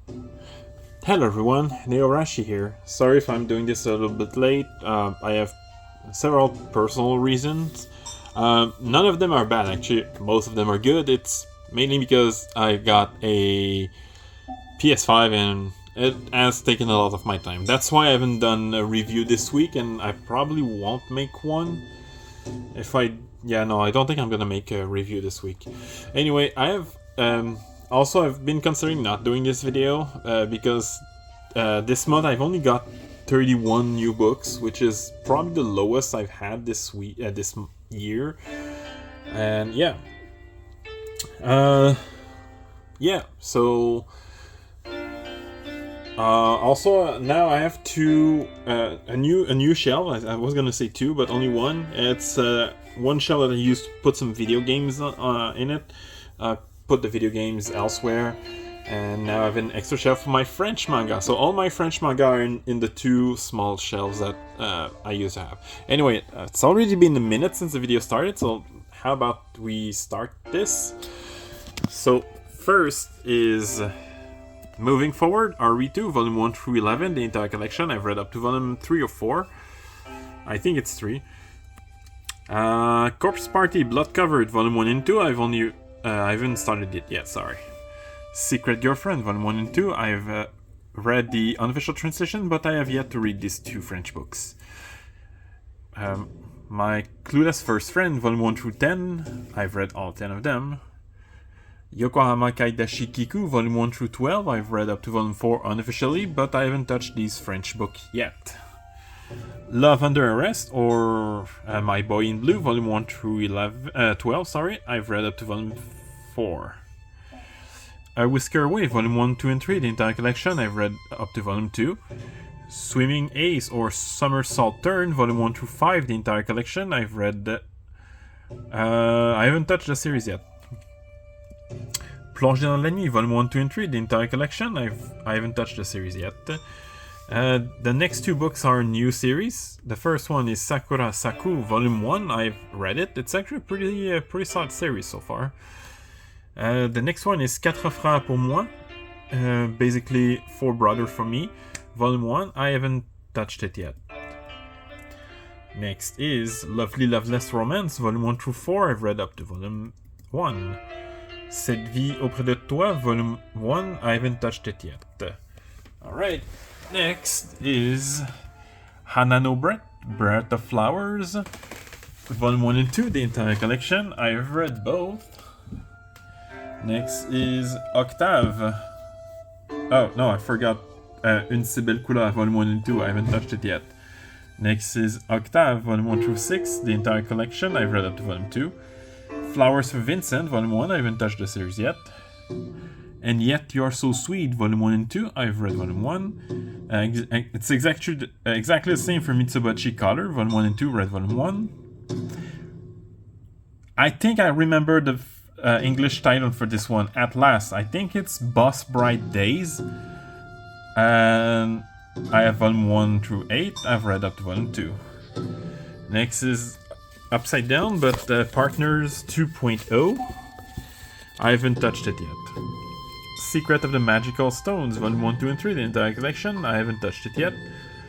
Hello everyone, Neorashi here. Sorry if I'm doing this a little bit late. I have several personal reasons. None of them are bad, actually. Most of them are good. It's mainly because I got a PS5 and it has taken a lot of my time. That's why I haven't done a review this week, and I probably won't make one. I don't think I'm gonna make a review this week. Anyway, I've been considering not doing this video because this month I've only got 31 new books, which is probably the lowest I've had this year. And so also now I have a new shelf. I was gonna say two, but only one. It's one shelf that I used to put some video games in it. Put the video games elsewhere, and now I have an extra shelf for my French manga. So all my French manga are in the two small shelves that I used to have. Anyway, it's already been a minute since the video started, so how about we start this? So first is moving forward, RE2, volume 1 through 11, the entire collection. I've read up to volume 3 or 4. I think it's 3. Corpse Party, Blood Covered, volume 1 and 2. I haven't started it yet, sorry. Secret Girlfriend, volume 1 and 2. I've read the unofficial translation, but I have yet to read these two French books. My Clueless First Friend, volume 1 through 10. I've read all 10 of them. Yokohama Kaidashi Kiku, volume 1 through 12. I've read up to volume 4 unofficially, but I haven't touched these French books yet. Love Under Arrest, or My Boy in Blue, volume 1 through 12, sorry. I've read up to volume 4. Whisker Away, volume 1, 2, and 3, the entire collection. I've read up to volume 2. Swimming Ace, or Somersault Turn, volume 1 through 5, the entire collection. I've read... I haven't touched the series yet. Plongée dans la nuit, volume 1, 2, and 3, the entire collection. I haven't touched the series yet. The next two books are new series. The first one is Sakura Saku, volume 1. I've read it. It's actually a pretty solid series so far. The next one is Quatre Frères pour moi. Basically, Four Brothers for me. Volume 1. I haven't touched it yet. Next is Lovely Loveless Romance, volume 1 through 4. I've read up to volume 1. Cette vie auprès de toi, volume 1. I haven't touched it yet. Alright. Next is Hanano Breath of Flowers, volume 1 and 2, the entire collection. I've read both. Next is Octave. Oh, no, I forgot. Une si belle couleur, volume 1 and 2. I haven't touched it yet. Next is Octave, volume 1 through 6, the entire collection. I've read up to volume 2. Flowers for Vincent, volume 1. I haven't touched the series yet. And Yet You're So Sweet, volume 1 and 2. I've read volume 1. It's exactly the same for Mitsubishi Color, volume 1 and 2. Read volume 1. I think I remember the English title for this one. At Last. I think it's Boss Bright Days. And I have volume 1 through 8. I've read up to volume 2. Next is Upside Down, but Partners 2.0. I haven't touched it yet. Secret of the Magical Stones, volume 1, 2, and 3, the entire collection. I haven't touched it yet.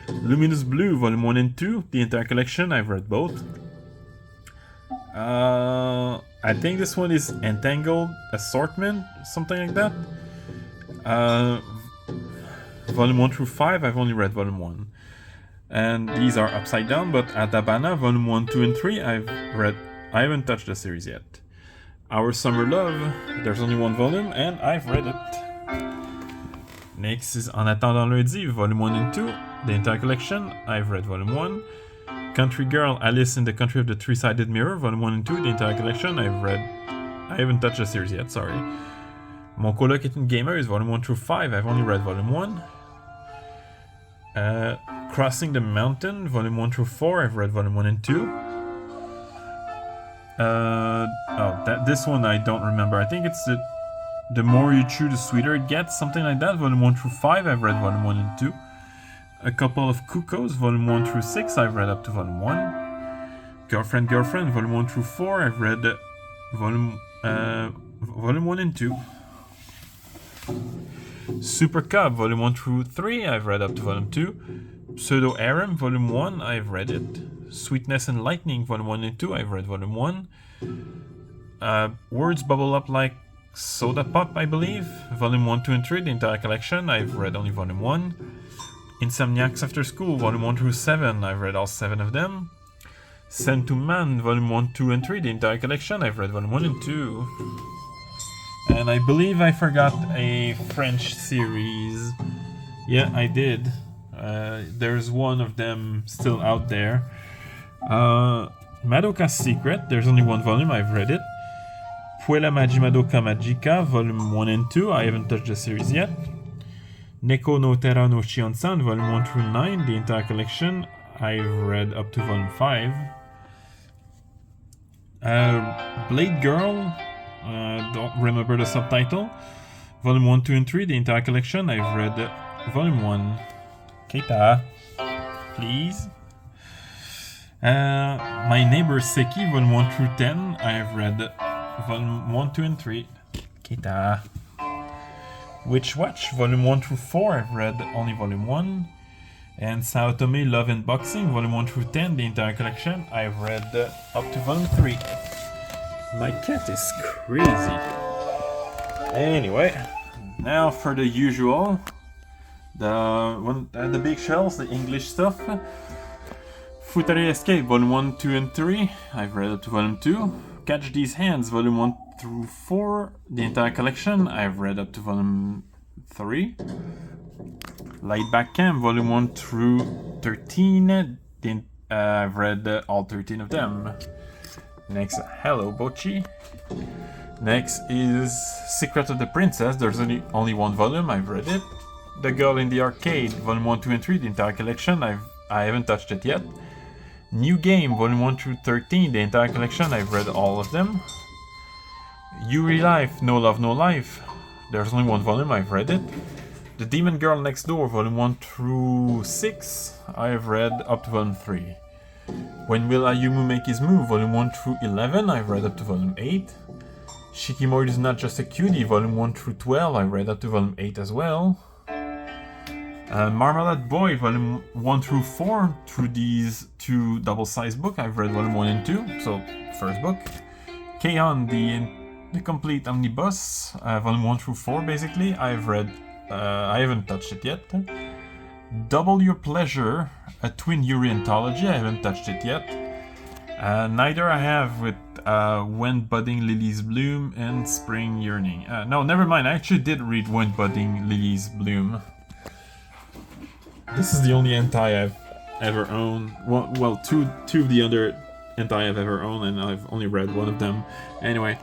Luminous Blue, volume 1 and 2, the entire collection. I've read both. I think this one is Entangled Assortment, something like that. Volume 1 through 5, I've only read volume 1. And these are Upside Down, but Adabana, volume 1, 2, and 3, I haven't touched the series yet. Our Summer Love, there's only one volume, and I've read it. Next is En attendant lundi, volume 1 and 2, the entire collection. I've read volume 1. Country Girl, Alice in the Country of the Three-Sided Mirror, volume 1 and 2, the entire collection. I haven't touched the series yet, sorry. Mon coloc est une gamer is volume 1 through 5. I've only read volume 1. Crossing the Mountain, volume 1 through 4. I've read volume 1 and 2. This one I don't remember. I think it's the more you chew, the sweeter it gets, something like that. Volume 1 through 5. I've read volume 1 and 2. A Couple of Cuckoos, volume 1 through 6. I've read up to volume 1. Girlfriend, volume 1 through 4. I've read volume 1 and 2. Super Cub, Volume 1 through 3, I've read up to Volume 2. Pseudo Harem, Volume 1, I've read it. Sweetness and Lightning, Volume 1 and 2, I've read Volume 1. Words Bubble Up Like Soda Pop, I believe. Volume 1, 2, and 3, the entire collection, I've read only Volume 1. Insomniacs After School, Volume 1 through 7, I've read all 7 of them. Sent to Man, Volume 1, 2, and 3, the entire collection, I've read Volume 1 and 2. And I believe I forgot a French series. Yeah, I did. There's one of them still out there. Madoka's Secret, there's only one volume, I've read it. Puella Magi Madoka Magica, Volume 1 and 2, I haven't touched the series yet. Neko no Terra no Shion-san, Volume 1 through 9, the entire collection, I've read up to Volume 5. Blade Girl, don't remember the subtitle. Volume 1, 2, and 3, the entire collection, I've read Volume 1. Keita, please. My Neighbor Seki, Volume 1 through 10, I've read Volume 1, 2, and 3. Keita. Witch Watch, Volume 1 through 4, I've read only Volume 1. And Saotome Love and Boxing, Volume 1 through 10, the entire collection, I've read up to Volume 3. My cat is crazy. Anyway, now for the usual. The big shells, the English stuff. Futari Escape, Volume 1, 2, and 3, I've read up to Volume 2. Catch These Hands, Volume 1 through 4, the entire collection, I've read up to Volume 3. Light Back Camp, Volume 1 through 13, I've read all 13 of them. Next, Hello Bochi. Next is Secret of the Princess, there's only one volume, I've read it. The Girl in the Arcade, Volume 1, 2, and 3, the entire collection, I haven't touched it yet. New Game, Volume 1 through 13, the entire collection, I've read all of them. Yuri Life, No Love, No Life, there's only one volume, I've read it. The Demon Girl Next Door, Volume 1 through 6, I've read up to Volume 3. When Will Ayumu Make His Move, Volume 1 through 11, I've read up to Volume 8. Shikimori Is Not Just a Cutie, Volume 1 through 12, I've read up to Volume 8 as well. Marmalade Boy, Volume 1 through 4, through these two double-sized books, I've read Volume 1 and 2, so first book. K-On! The Complete Omnibus, Volume 1 through 4 basically, I've read, I haven't touched it yet. Double Your Pleasure, a Twin Yuri anthology, I haven't touched it yet. Neither I have with When Budding Lilies Bloom and Spring Yearning. No, never mind, I actually did read When Budding Lilies Bloom. This is the only hentai I've ever owned. Well, two of the other hentai I've ever owned, and I've only read one of them. Anyway,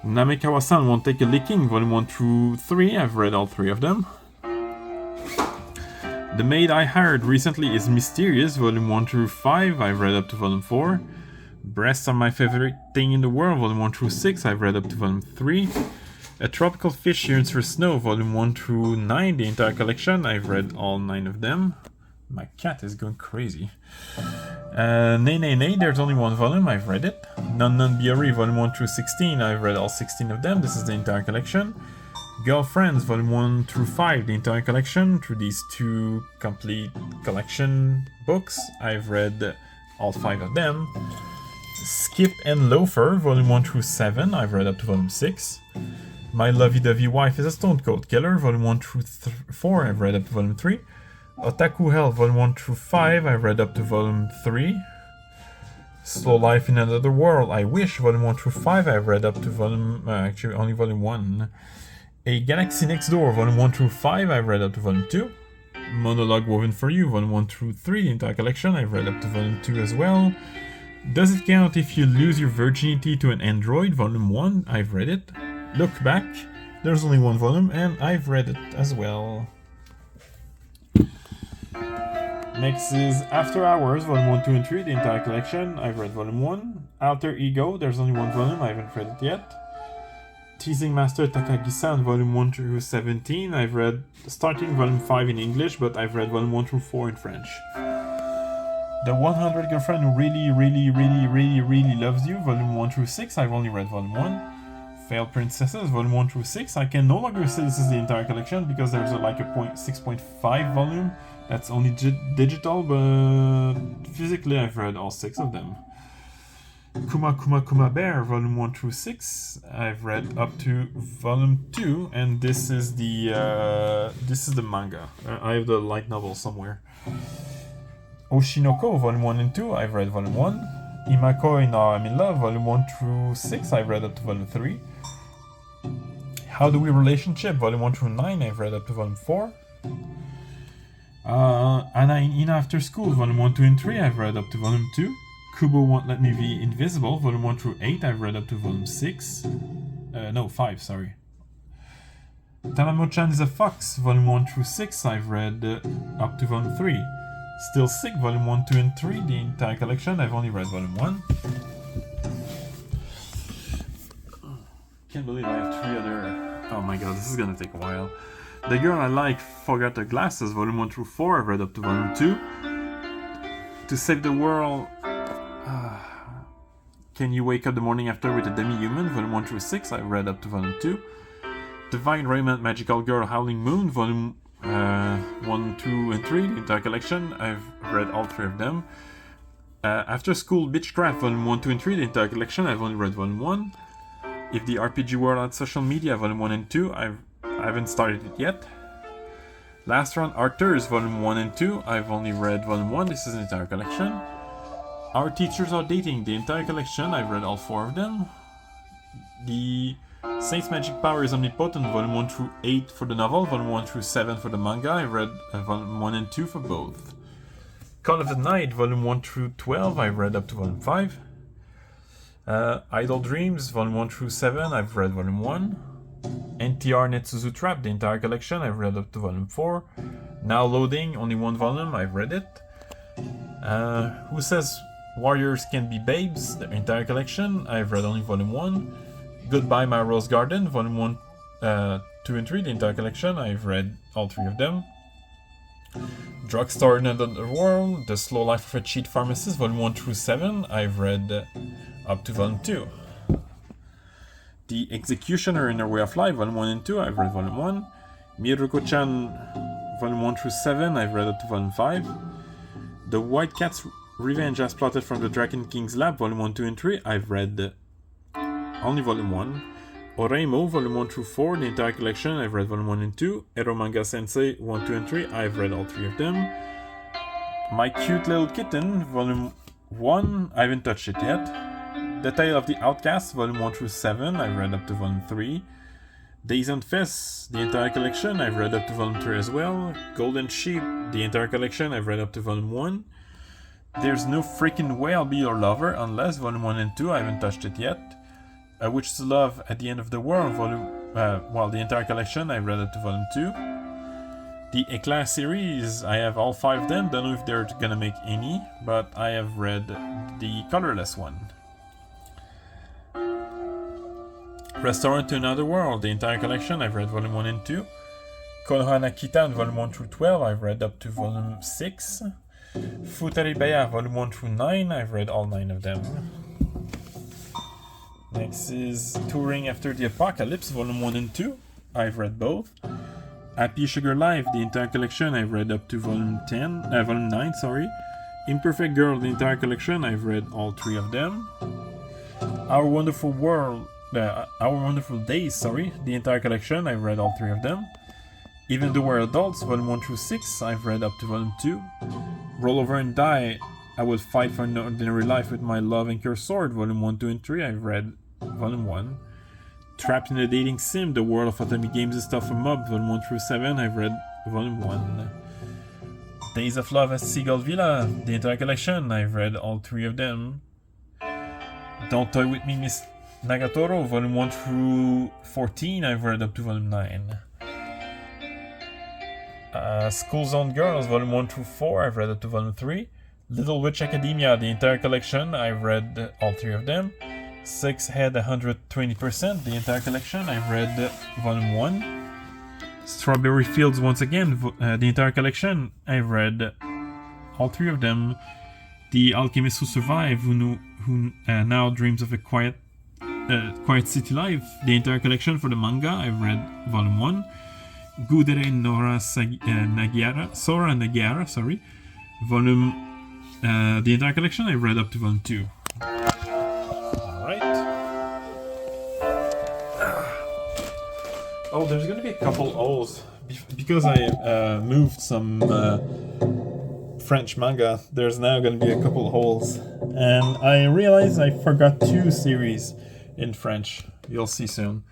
Namekawa-san Won't Take a Licking, Volume 1 through 3, I've read all 3 of them. The Maid I Hired Recently Is Mysterious, Volume 1 through 5, I've read up to Volume 4. Breasts Are My Favorite Thing in the World, Volume 1 through 6, I've read up to Volume 3. A Tropical Fish Yearns for Snow, Volume 1 through 9, the entire collection, I've read all 9 of them. My cat is going crazy. Nay Nay Nay, there's only one volume, I've read it. Nun Nun Biori, Volume 1 through 16, I've read all 16 of them, this is the entire collection. Girlfriends, Volume 1 through 5, the entire collection, through these two complete collection books, I've read all 5 of them. Skip and Loafer, Volume 1 through 7, I've read up to Volume 6. My Lovey-Dovey Wife is a Stone Cold Killer, Volume 1 through 4, I've read up to Volume 3. Otaku Hell, Volume 1 through 5, I've read up to Volume 3. Slow Life in Another World, I Wish, Volume 1 through 5, I've read up to Volume... actually, only Volume 1. A Galaxy Next Door, Volume 1 through 5, I've read up to Volume 2. Monologue Woven for You, Volume 1 through 3, the entire collection, I've read up to Volume 2 as well. Does It Count If You Lose Your Virginity to an Android, Volume 1, I've read it. Look Back, there's only one volume, and I've read it as well. Next is After Hours, Volume 1, 2, and 3, the entire collection, I've read Volume 1. Alter Ego, there's only one volume, I haven't read it yet. Teasing Master Takagi-san, Volume 1 through 17, I've read starting Volume 5 in English, but I've read Volume 1 through 4 in French. The 100 Girlfriend Who Really, Really, Really, Really, Really Loves You, Volume 1 through 6, I've only read Volume 1. Failed Princesses, Volume 1 through 6. I can no longer say this is the entire collection because there's like a 6.5 volume that's only digital, but physically I've read all 6 of them. Kuma Kuma Kuma Bear, Volume 1 through 6. I've read up to Volume 2, and this is the manga. I have the light novel somewhere. Oshinoko, Volume 1 and 2. I've read Volume 1. Imakoi no I'm in Love, Volume 1 through 6. I've read up to Volume 3. How Do We Relationship, Volume 1 through 9. I've read up to Volume 4. Anna in Ina After School, Volume 1, 2, and 3. I've read up to Volume 2. Kubo Won't Let Me Be Invisible, Volume 1 through 8. I've read up to Volume 6. No, 5, sorry. Tamamo-chan is a Fox, Volume 1 through 6. I've read up to Volume 3. Still Sick, Volume 1, 2, and 3. The entire collection. I've only read Volume 1. Can't believe I have 3 other... Oh my god, this is gonna take a while. The Girl I Like Forgot Her Glasses, Volume 1 through 4. I've read up to Volume 2. To Save the World... Can You Wake Up the Morning After with a Demi-Human, Volume 1 through 6. I've read up to Volume 2. Divine Raiment Magical Girl Howling Moon, Volume 1, 2, and 3, the entire collection. I've read all 3 of them. After School Bitchcraft, Volume 1, 2, and 3, the entire collection. I've only read Volume 1. If the RPG World Had Social Media, Volume 1 and 2. I haven't started it yet. Last Round Arthurs, Volume 1 and 2. I've only read Volume 1. This is the entire collection. Our Teachers Are Dating, the entire collection. I've read all 4 of them. The Saint's Magic Power is Omnipotent, Volume 1 through 8 for the novel, Volume 1 through 7 for the manga. I read Volume 1 and 2 for both. Call of the Night, Volume 1 through 12. I've read up to Volume 5. Idle Dreams, Volume 1 through 7. I've read Volume 1. NTR Netsuzu Trap, the entire collection. I've read up to Volume 4. Now Loading, only 1 volume. I've read it. Who Says Warriors Can Be Babes, the entire collection. I've read only Volume 1. Goodbye My Rose Garden, Volume 1, 2, and 3, the entire collection. I've read all 3 of them. Drugstore in Another World, The Slow Life of a Cheat Pharmacist, Volume 1 through 7. I've read up to Volume 2. The Executioner in Her Way of Life, Volume 1 and 2. I've read Volume 1. Miruko-chan, Volume 1 through 7. I've read up to Volume 5. The White Cat's Revenge as Plotted from the Dragon King's Lab, Volume 1, 2, and 3. I've read only Volume 1. Oreimo, Volume 1 through 4, the entire collection. I've read Volume 1 and 2. Ero Manga Sensei, 1, 2, and 3. I've read all 3 of them. My Cute Little Kitten, Volume 1. I haven't touched it yet. The Tale of the Outcast, Volume 1 through 7. I've read up to Volume 3. Days and Fists, the entire collection. I've read up to Volume 3 as well. Golden Sheep, the entire collection. I've read up to Volume 1. There's No Freaking Way I'll Be Your Lover, Unless, Volume 1 and 2. I haven't touched it yet. A Witch's Love at the End of the World, the entire collection. I've read up to Volume 2. The Eclass Series, I have all 5 of them. Don't know if they're gonna make any, but I have read the colorless one. Restaurant to Another World, the entire collection. I've read Volume 1 and 2. Konohana Kitan, Volume 1 through 12. I've read up to Volume 6. Futaribeya, Volume 1 through 9. I've read all 9 of them. Next is Touring After the Apocalypse, Volume 1 and 2. I've read both. Happy Sugar Life, the entire collection. I've read up to Volume 9, sorry. Imperfect Girl, the entire collection. I've read all 3 of them. Our Wonderful Days, the entire collection. I've read all 3 of them. Even Though We're Adults, Volume 1 through 6. I've read up to Volume 2. Roll Over and Die, I Will Fight for an Ordinary Life with My Love and Your Sword, Volume 1, 2, and 3. I've read Volume 1. Trapped in a Dating Sim, The World of Atomic Games is Stuff 'em Up, Volume 1 through 7. I've read Volume 1. Days of Love at Seagull Villa, the entire collection. I've read all 3 of them. Don't Toy With Me, Miss Nagatoro, Volume 1 through 14. I've read up to Volume 9. School Zone Girls, Volume 1 through 4. I've read up to Volume 3. Little Witch Academia, the entire collection. I've read all 3 of them. 6 Head 120%, the entire collection. I've read Volume 1. Strawberry Fields, once again, the entire collection. I've read all 3 of them. The Alchemist Who Survived, who now dreams of a quiet Quiet City Life, the entire collection for the manga, I've read volume 1. Gudere Sora Nagiara, sorry. The entire collection, I've read up to volume 2. Alright. Oh, there's gonna be a couple O's. Because I moved some French manga, there's now gonna be a couple holes. And I realized I forgot 2 series in French. You'll see soon.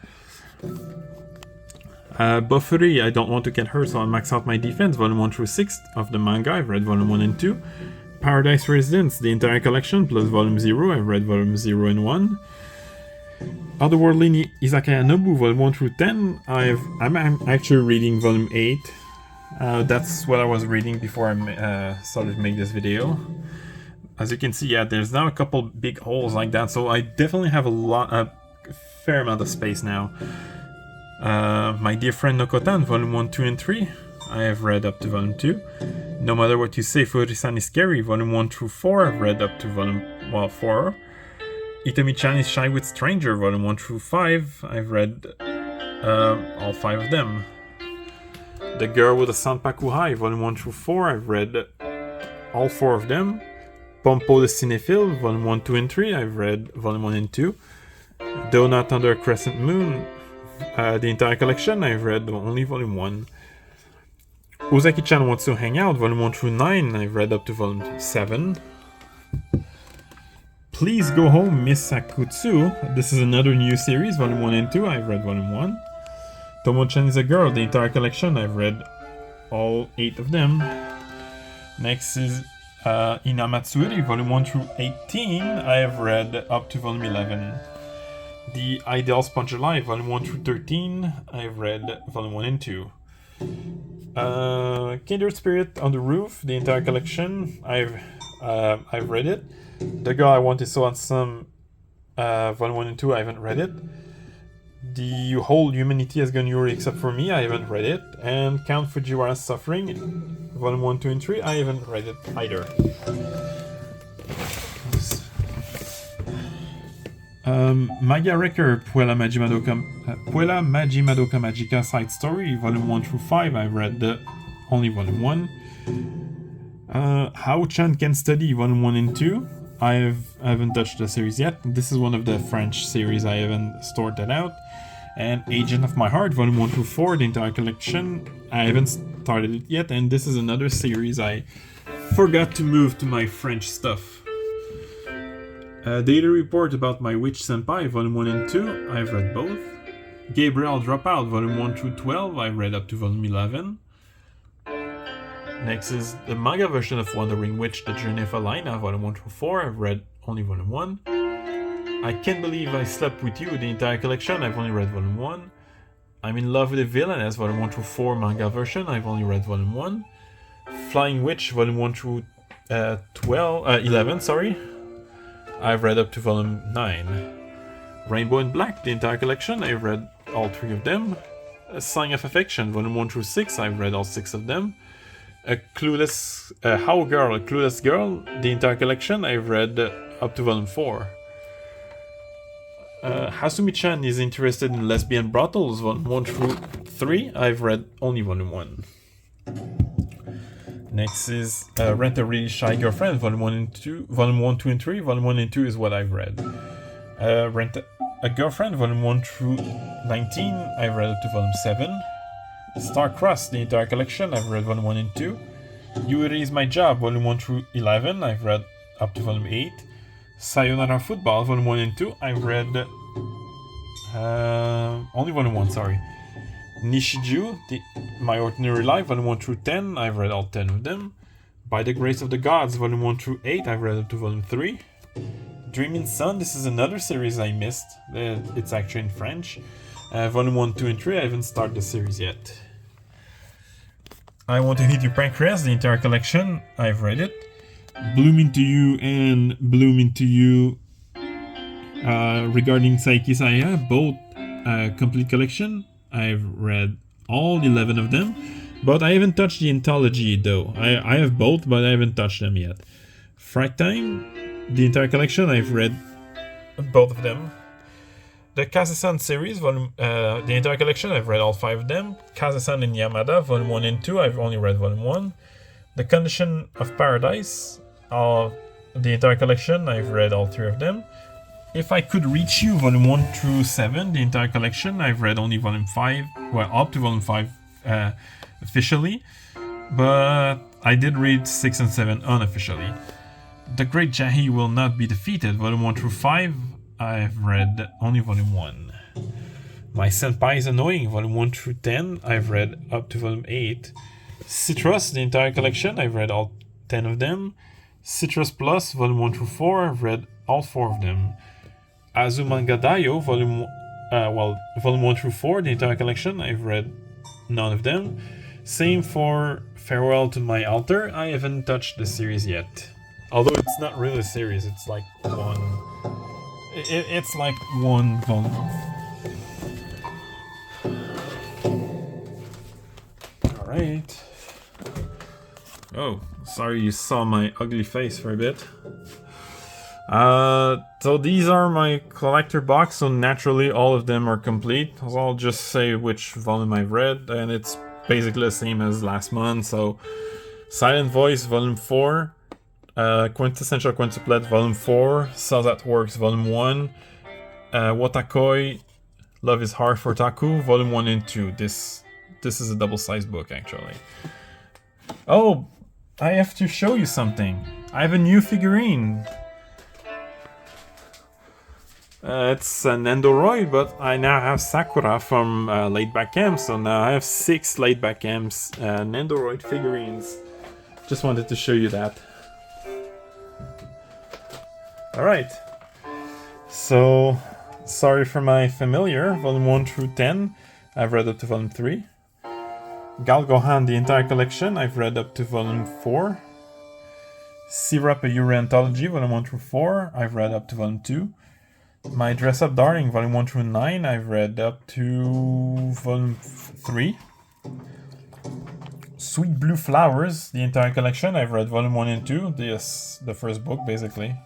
Buffery, I don't want to get hurt, so I'll max out my defense. Volume 1 through 6 of the manga, I've read volume 1 and 2. Paradise Residence, the entire collection, plus volume 0, I've read volume 0 and 1. Otherworldly Izakaya Nobu, volume 1 through 10, I'm actually reading volume 8. That's what I was reading before I started to make this video. As you can see, yeah, there's now a couple big holes like that, so I definitely have a fair amount of space now. My Dear Friend Nokotan, volume 1, 2, and 3, I have read up to volume 2. No Matter What You Say, Furisan is Scary, volume 1 through 4, I've read up to volume 4. Itomi-chan is Shy with Stranger, volume 1 through 5, I've read all 5 of them. The Girl with the Sanpaku High, volume 1 through 4, I've read all 4 of them. Pompo the Cinephile, volume 1, 2, and 3, I've read volume 1 and 2. Donut Under a Crescent Moon, the entire collection, I've read only volume 1. Ozaki-chan Wants to Hang Out, volume 1 through 9, I've read up to volume 7. Please Go Home, Miss Sakutsu, this is another new series, volume 1 and 2, I've read volume 1. Tomo-chan is a Girl, the entire collection, I've read all 8 of them. Next is Inamatsuri, volume 1 through 18, I have read up to volume 11. The Ideal Sponge Alive, volume 1 through 13, I've read volume 1 and 2. Kindred Spirit on the Roof, the entire collection, I've read it. The Girl I Want Is So Handsome, volume 1 and 2, I haven't read it. The Whole Humanity Has Gone Yuri Except For Me, I haven't read it. And Count Fujiwara's Suffering, volume 1, 2, and 3, I haven't read it either. Manga Wrecker, Puella Magi Madoka Magica Side Story, volume 1 through 5, I've read only volume 1. How Chan Can Study, volume 1 and 2, I haven't touched the series yet. This is one of the French series, I haven't stored that out. And Agent of My Heart, volume 1 through 4, the entire collection, I haven't started it yet. And this is another series I forgot to move to my French stuff. Daily Report About My Witch Senpai, volume 1 and 2, I've read both. Gabriel Dropout, volume 1 through 12, I've read up to volume 11. Next is the manga version of Wandering Witch, The Journey of Alina, volume 1 through 4, I've read only volume 1. I Can't Believe I Slept With You, the entire collection, I've only read volume 1. I'm in Love with a Villainess, volume 1 through 4, manga version, I've only read volume 1. Flying Witch, volume 1 through 11, sorry. I've read up to volume 9. Rainbow in Black, the entire collection, I've read all 3 of them. A Sign of Affection, volume 1 through 6, I've read all 6 of them. A Clueless Girl, the entire collection, I've read up to volume 4. Hasumi-chan is interested in lesbian brothels, volume 1 through 3, I've read only volume 1. Next is Rent a Really Shy Girlfriend, volume 1, 2, and 3. Volume 1 and 2 is what I've read. Rent a Girlfriend, volume 1 through 19, I've read up to volume 7. Star Cross, the entire collection, I've read volume 1 and 2. Yuri Is My Job, volume 1 through 11, I've read up to volume 8. Sayonara Football, volume 1 and 2, I've read only volume 1, sorry. Nishiju, My Ordinary Life, volume 1 through 10, I've read all 10 of them. By the Grace of the Gods, volume 1 through 8, I've read up to volume 3. Dreaming Sun, this is another series I missed. It's actually in French. Volume 1, 2, and 3, I haven't started the series yet. I Want to Hit Your Pancreas, the entire collection, I've read it. Bloom Into You and Bloom Into You regarding Saiki Saya, both complete collection. I've read all 11 of them, but I haven't touched the anthology though. I have both, but I haven't touched them yet. Fright Time, the entire collection, I've read both of them. the Kase-san series, the entire collection, I've read all 5 of them. Kase-san and Yamada, volume 1 and 2, I've only read volume 1. The Condition of Paradise, the entire collection, I've read all 3 of them. If I Could Reach You, volume 1 through 7, the entire collection, I've read only volume 5, well, up to volume 5 officially, but I did read 6 and 7 unofficially. The Great Jahi Will Not Be Defeated, volume 1 through 5, I've read only volume 1. My Senpai is Annoying, volume 1 through 10, I've read up to volume 8. Citrus, the entire collection, I've read all 10 of them. Citrus Plus, volume 1 through 4, I've read all 4 of them. Azumanga Daioh, volume 1 through 4, the entire collection, I've read none of them. Same for Farewell to My Altar, I haven't touched the series yet. Although it's not really a series, it's like one... It's like one volume. Alright. Oh, sorry you saw my ugly face for a bit. So these are my collector box, so naturally all of them are complete. I'll just say which volume I've read, and it's basically the same as last month. So Silent Voice, volume 4. Quintessential Quintuplet, volume 4. Cells at Works, volume 1. Watakoi, Love is Hard for Taku, volume 1 and 2. This is a double-sized book, actually. Oh, I have to show you something. I have a new figurine. It's an Nendoroid, but I now have Sakura from Laid Back Camps, so now I have 6 Laid Back Camps Nendoroid figurines. Just wanted to show you that. Alright. So, sorry for my familiar, volume 1 through 10. I've read up to volume 3. Gal Gohan, the entire collection, I've read up to volume 4. Syrup, a Yuri Anthology, volume 1 through 4, I've read up to volume 2. My Dress Up Darling, volume 1 through 9, I've read up to volume 3. Sweet Blue Flowers, the entire collection, I've read volume 1 and 2, the first book, basically.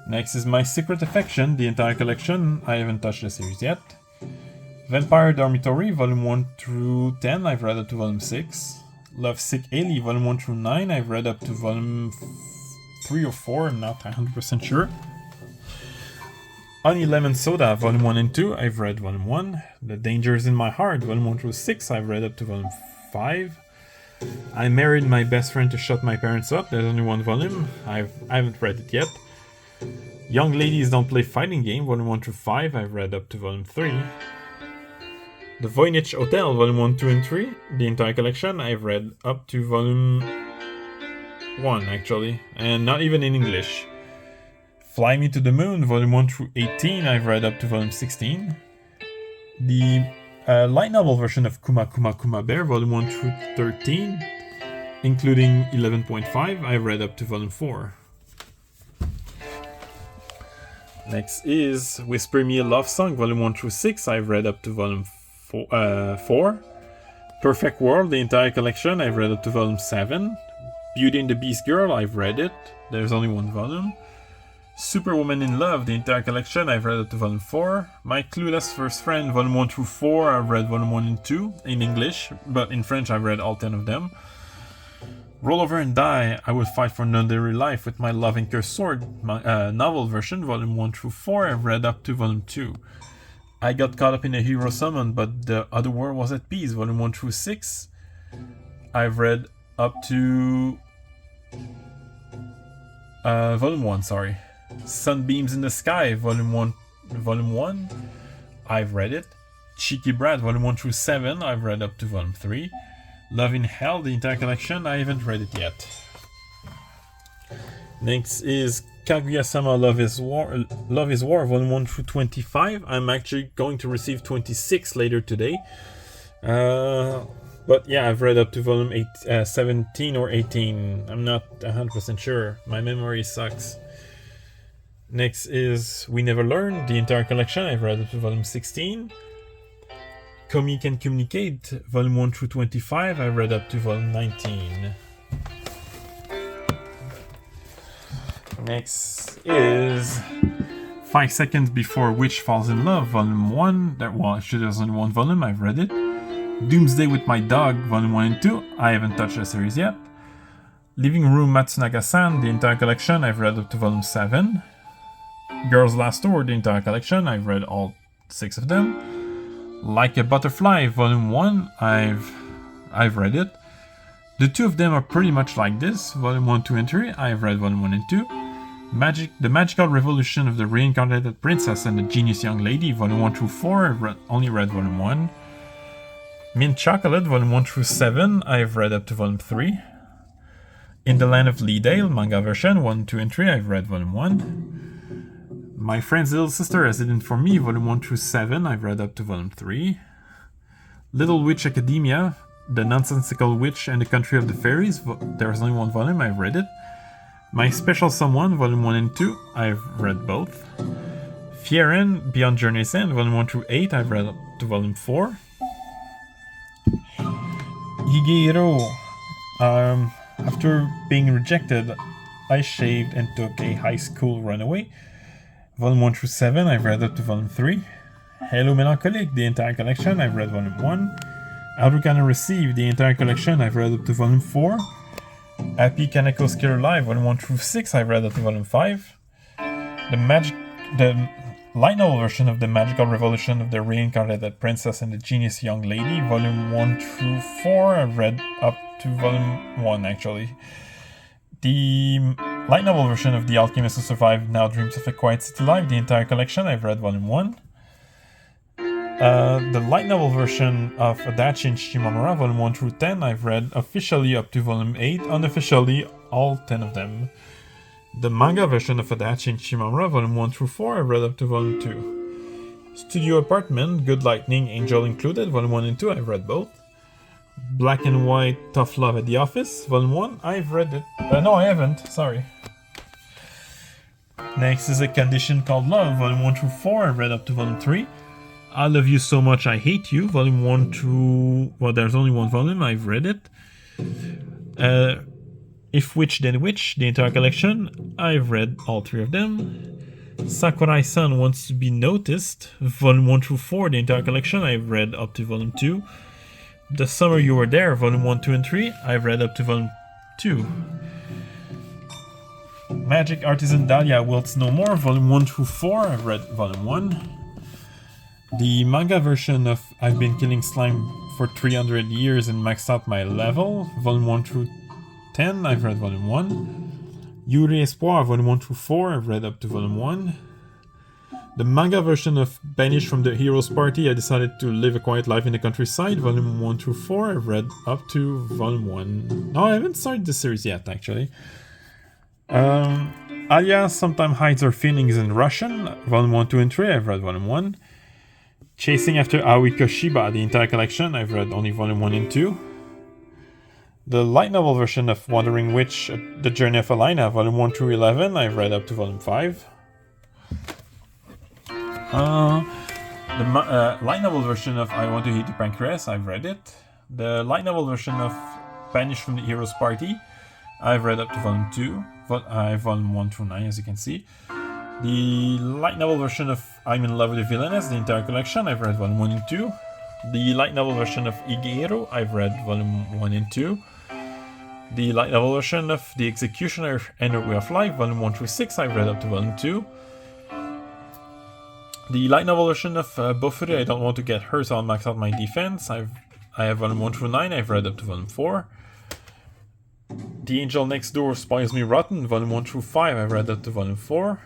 Next is My Secret Affection, the entire collection, I haven't touched the series yet. Vampire Dormitory, volume 1 through 10, I've read up to volume 6. Lovesick Ailey, volume 1 through 9, I've read up to volume 3 or 4, I'm not 100% sure. Honey Lemon Soda, volume 1 and 2, I've read volume 1. The Dangers in My Heart, volume 1 through 6, I've read up to volume 5. I Married My Best Friend to Shut My Parents Up, there's only 1 volume, I haven't read it yet. Young Ladies Don't Play Fighting Game, volume 1 through 5, I've read up to volume 3. The Voynich Hotel, volume 1, 2, and 3, the entire collection, I've read up to volume 1, actually, and not even in English. Fly Me to the Moon, volume 1 through 18, I've read up to volume 16. The light novel version of Kuma Kuma Kuma Bear, volume 1 through 13, including 11.5, I've read up to volume 4. Next is Whisper Me a Love Song, volume 1 through 6, I've read up to volume 4. Perfect World, the entire collection, I've read up to volume 7. Beauty and the Beast Girl, I've read it, there's only 1 volume. Superwoman in Love, the entire collection, I've read up to volume 4. My Clueless First Friend, volume 1 through 4, I've read volume 1 and 2 in English, but in French I've read all 10 of them. Roll Over and Die, I Will Fight for an Ordinary Life with My Love and Cursed Sword, my novel version, volume 1 through 4, I've read up to volume 2. I Got Caught Up in a Hero Summon, but the Other World Was at Peace, volume 1 through 6, I've read up to volume 1, sorry. Sunbeams in the Sky, volume 1, I've read it. Cheeky Brat, volume 1 through 7, I've read up to volume 3. Love in Hell, the entire collection, I haven't read it yet. Next is Kaguya-sama Love is War, volume 1 through 25. I'm actually going to receive 26 later today. But yeah, I've read up to volume 17 or 18. I'm not 100% sure. My memory sucks. Next is We Never Learn, the entire collection. I've read up to volume 16. Komi Can Communicate, volume 1 through 25. I've read up to volume 19. Next is 5 Seconds Before Witch Falls in Love, Volume 1. Well, actually there's only one volume, I've read it. Doomsday with My Dog, Volume 1 and 2. I haven't touched the series yet. Living Room Matsunaga-san, the entire collection, I've read up to Volume 7. Girl's Last Tour, the entire collection, I've read all 6 of them. Like a Butterfly, Volume 1, I've read it. The 2 of them are pretty much like this, Volume 1, 2, and 3, I've read Volume 1 and 2. The Magical Revolution of the Reincarnated Princess and the Genius Young Lady, Volume 1 through 4, I've only read Volume 1. Mint Chocolate, Volume 1 through 7, I've read up to Volume 3. In the Land of Leedale, manga version, 1, 2, and 3, I've read Volume 1. My Friend's Little Sister Has It In For Me, Volume 1 through 7, I've read up to Volume 3. Little Witch Academia, The Nonsensical Witch and the Country of the Fairies, there's only one volume, I've read it. My Special Someone, Volume 1 and 2, I've read both. Fieren, Beyond Journey's End, Volume 1 through 8, I've read up to Volume 4. Higehiro, after being rejected, I shaved and took a high school runaway. Volume 1 through 7, I've read up to Volume 3. Hello Melancholic, the entire collection, I've read Volume 1. Outro Receive, the entire collection, I've read up to Volume 4. Happy Kaneko's Killer Live, Volume 1 through 6, I've read up to Volume 5. The light novel version of The Magical Revolution of the Reincarnated Princess and the Genius Young Lady, Volume 1 through 4, I've read up to Volume 1 actually. The light novel version of The Alchemist Who Survived Now Dreams of a Quiet City Life, the entire collection, I've read Volume 1. The light novel version of Adachi and Shimamura, Volume 1 through 10, I've read officially up to Volume 8, unofficially all 10 of them. The manga version of Adachi and Shimamura, Volume 1 through 4, I've read up to Volume 2. Studio Apartment, Good Lightning, Angel Included, Volume 1 and 2, I've read both. Black and White, Tough Love at the Office, Volume 1, I've read it. No, I haven't, sorry. Next is A Condition Called Love, Volume 1 through 4, I've read up to Volume 3. I Love You So Much I Hate You, Volume 1 through... Well, there's only one volume, I've read it. If Witch Then Witch, the entire collection, I've read all 3 of them. Sakurai-san Wants to Be Noticed, Volume 1 through 4, the entire collection, I've read up to Volume 2. The Summer You Were There, Volume 1, 2, and 3, I've read up to Volume 2. Magic Artisan Dahlia Wilts No More, Volume 1 through 4, I've read Volume 1. The manga version of I've Been Killing Slime for 300 Years and Maxed Out My Level, Volume 1 through 10, I've read Volume 1. Yuri Espoir, Volume 1 through 4, I've read up to Volume 1. The manga version of Banished from the Hero's Party, I Decided to Live a Quiet Life in the Countryside, Volume 1 through 4, I've read up to Volume 1. No, I haven't started the series yet, actually. Alia Sometimes Hides Her Feelings in Russian, Volume 1, 2, and 3, I've read Volume 1. Chasing After Aoi Koshiba, the entire collection, I've read only Volume 1 and 2. The light novel version of Wandering Witch, The Journey of Alina, Volume 1 through 11, I've read up to Volume 5. The light novel version of I Want to Eat the Pancreas, I've read it. The light novel version of Banished from the Hero's Party, I've read up to Volume 2. Volume 1 through 9, as you can see. The light novel version of I'm in Love with a Villainess, the entire collection, I've read Volume 1 and 2. The light novel version of Higehiro, I've read Volume 1 and 2. The light novel version of The Executioner and Her Way of Life, Volume 1 through 6, I've read up to Volume 2. The light novel version of Bofuri, I Don't Want to Get Hurt, so I'll Max Out My Defense, I have Volume 1 through 9, I've read up to Volume 4. The Angel Next Door Spoils Me Rotten, Volume 1 through 5, I've read up to Volume 4.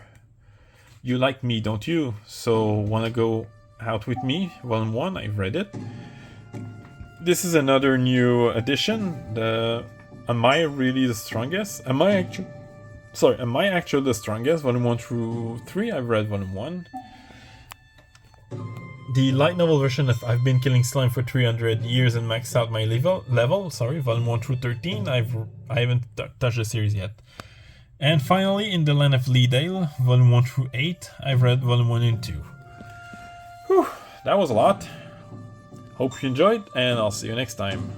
You Like Me, Don't You? So Wanna Go Out With Me, Volume 1, I've read it. This is another new edition. Am I Really the Strongest? Am I actually the strongest? Volume 1 through 3, I've read Volume 1. The light novel version of I've Been Killing Slime for 300 Years and Maxed Out My Level, Volume 1 through 13, I haven't touched the series yet. And finally, In the Land of Leedale, Volume 1 through 8, I've read Volume 1 and 2. Whew, that was a lot. Hope you enjoyed, and I'll see you next time.